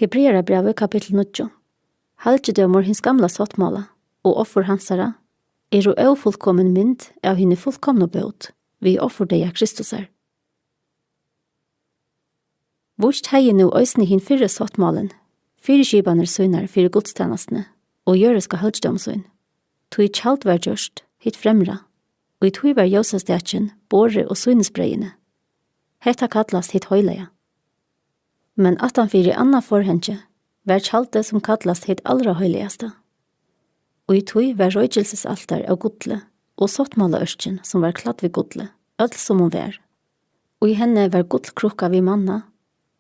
Hebreerbrevet kapitel 9. Halgedømur hins gamla sottmala, og offer hansara, og ofullkommen mynd av hinne fullkomna bøt, vi offer deg av Kristusar. Vurst hei nu òsni hin fyrre sottmalen, fyrirskibaner søgnar fyrir godstjenestene, og gjøreska halgedømsøgn. Tui tjalt var gjørst, hit fremra, og i tui var jøsastekjen, båre og søgnesbreiene. Hetta kallast hit høyleia. Men at han fyrir anna forhengje, var tjaltet som kallast hit allra høyligaste. Og i tui var røygelsesaltar av godle, og sottmala ørskjen som var kladd vid godle, öll som hon var. Og i henne var godlkrukka vid manna,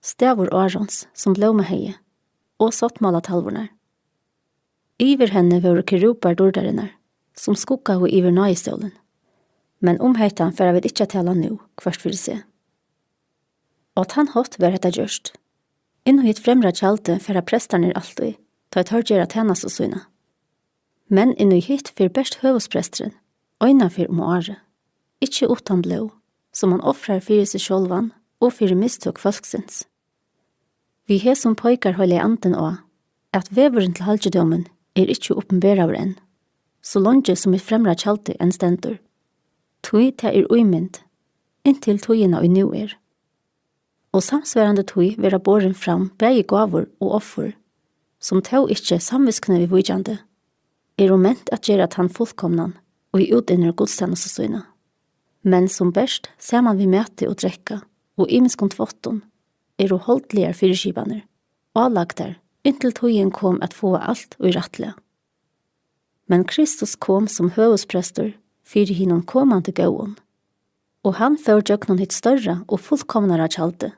stavur Arons som blå med heie, og sottmala talvornar. Iver henne var kerubbar dordarinnar, som skukka ho iver nøyestålen. Men heitan færa vid ikkje tala nu, kvart fyrir se. Og at han hatt var hetta gjørst. Inno hit fremra tjalte færa prestarnir alltid, ta et hørgjera tjenas og søyna. Men inno hit fyr best høvosprestren, øyna fyr åre, ikkje utan blå, som han offrar fyrir seg sjolvan og fyrir mistøk folksins. Vi he som pojkar høyla i anden også, at vevuren til halgedømen ikkje oppenberaver enn, så longe som et fremra tjalte enn stendur. Tui ta uimynd, inntil tuina og nu Og samsværande tui vera båren fram begge gavur og offer, som tau ikkje samviskne vi vujande, ment at gjera at han fullkomnan og i utinner godstjenestesøyna. Men som best ser man vi mæte og drekka, og imenskont votton, holdtligar fyrirskibaner, og lagtar, inntil tuien kom at få alt og i rattle. Men Kristus kom som høvesprestor, fyrir hinnom komande gauon, og han får jøknon hit større og fullkomnare tjalte,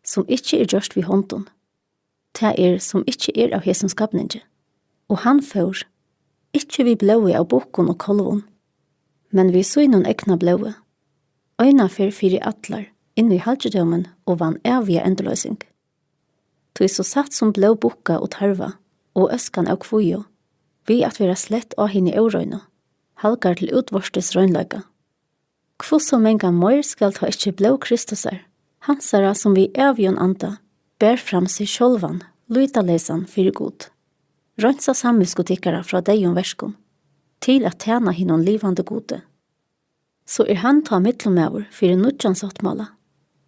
som ikkje gjørst vid hånden. Det som ikkje av hesens skapninge. Og han får, ikkje vi blåe av bokken og kolvon, men vi søgnon ekna blåe. Øyna fyrir atlar, inn i halgedømen og vann evige endeløsing. Tui så satt som blå bukka og tarva, og øskan av kvojo, vi at vera slett av henne i eurøyna, halgar til utvorstes røgnløyga. Hvor så menga møyr skal ta ikkje blå Kristusar, hansara som vi evigjon anda, ber fram seg sjolvan, luitalesan fyrir god. Røntsa samviskotikkara fra deion verskon, til at tjena hinnon livande gode. Så han ta mittelmæver fyrir nudjans åttmala,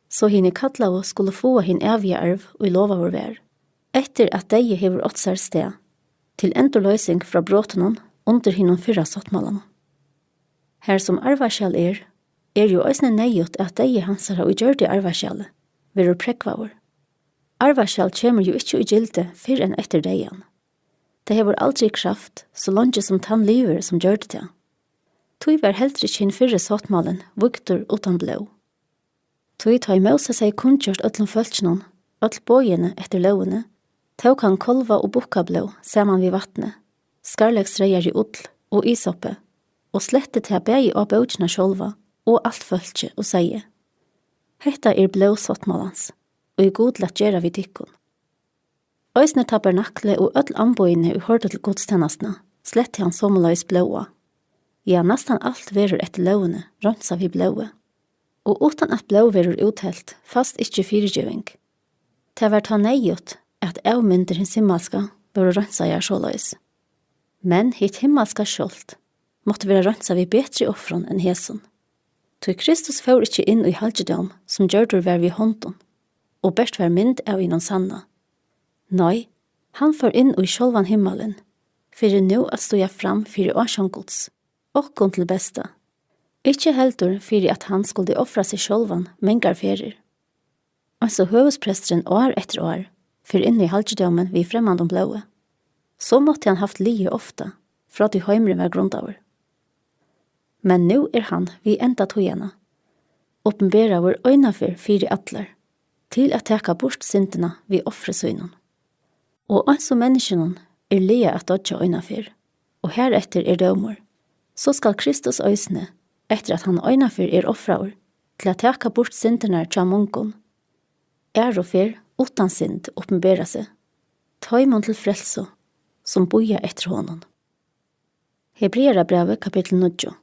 så hinne kattlav skulle få hin evige arv og i lova vår vær, etter at deie hever åtsar sted, til endoløysing fra bråtenon under hinnon fyrra åttmalan. Her som arvaskjall jo òsne neiot at deie hansara og gjør det arvaskjallet, verur prekvaver. Arvaskjall kjemur jo ikkje i gilde fyrr enn etter deian. Det hever aldri kraft, så langt som tann liver som gjør det til. Tui var heldre kinn fyrre sottmalen, vuktur utan blå. Tui ta i Mose seg kunnkjørt ötlun føltsjonen, ötl bøyene etter lovene, tåk han kolva og bukka blå saman vi vattne, skarleksreier i utl og isoppe, og slette til bægi av bøtjena sjolva, og alt føltje og seie. Hetta blå sottmalans, og i god lett gjera vi tikkun. Øysner tabernakle og öll anbøyene og hørte til godstjenestene, slette han sommerløys blåa. Ja, nestan alt verur etter lovene, røntsa vi blåe. Og utan at blå verur uthelt, fast ikkje fyrirgjøving. Det var ta neiot at avmynder hins himmelska verur røntsa jeg sjåløys. Men hit himmelska skjolt måtte være røntsa vi betri offron enn heson. Tui Kristus får ikkje inn i halgedom som gjørdur var vi hånden, og best var mynd av innan sanna. Nei, han får inn i sjolvan himmelen, fyrir nu at stoja fram fyrir årsjonggods, okkon til besta. Ikkje heldur fyrir at han skulle offra seg sjolvan mengar ferir. Altså høvespresteren år etter år, fyrir inn i halgedomen vi fremmandom blåe. Så måtte han haft lie ofta, fra at i heimren var grundaver. Men nu han vi enda togena, oppenbera vår øynafyr fyri atlar, til at teka bort syndena vi offre søgnon. Og altså menneskenen lia at dodja øynafyr, og heretter dømor, så skal Kristus øysne, etter at han øynafyr offraur, til at teka bort syndena tja munkon. Og fyr utan synd oppenbera seg, tøymon til frelso, som boja etter honom. Hebreerbrevet kapitel 9.